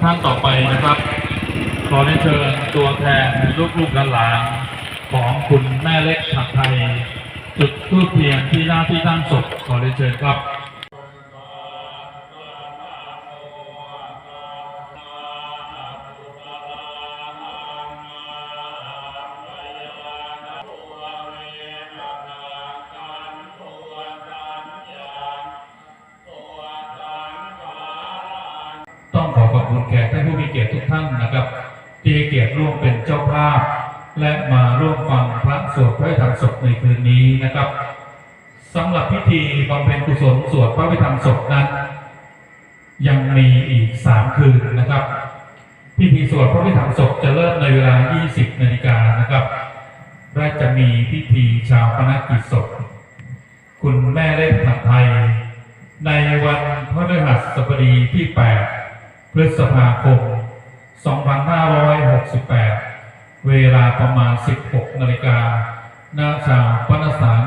ท่านต่อไปนะครับขอเรียนเชิญตัวแทนลูกๆหลานของคุณแม่เล็กฉัตรไทยจุดธูปเทียนที่หน้าที่ตั้งศพขอเรียนเชิญครับต้องขอบคุณแขกท่านผู้มีเกียรติทุกท่านนะครับที่ให้เกียรติร่วมเป็นเจ้าภาพและมาร่วมฟังพระสวดพระอภิธรรมศพในคืนนี้นะครับสำหรับพิธีบำเพ็ญกุศลสวดพระอภิธรรมศพนั้นยังมีอีก3 คืนนะครับพิธีสวดพระอภิธรรมศพจะเริ่มในเวลา 20 นาฬิกานะครับและจะมีพิธีชาปนกิจศพคุณแม่เล็กฉัตรไทยในวันพฤหัสบดีที่ 8 พฤษภาคม 2568 เวลาประมาณ 16 นาฬิกาณ ชาปนสถาน